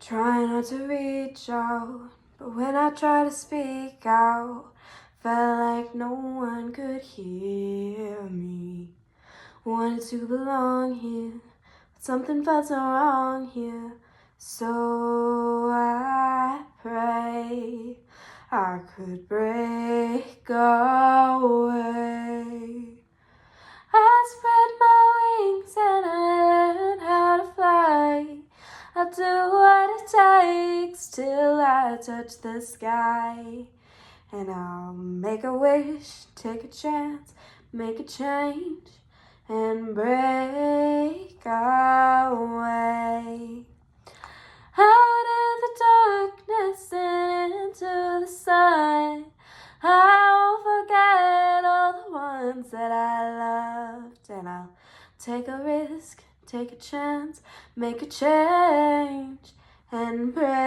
Try not to reach out, but when I try to speak out, felt like no one could hear me. Wanted to belong here, but something felt so wrong here. So I pray I could break away. I spread my wings and I learned how to fly. I'll do what it takes till I touch the sky. And I'll make a wish, take a chance, make a change, and break away. Out of the darkness and into the sun, I'll forget all the ones that I loved. And I'll take a risk, take a chance, make a change, and break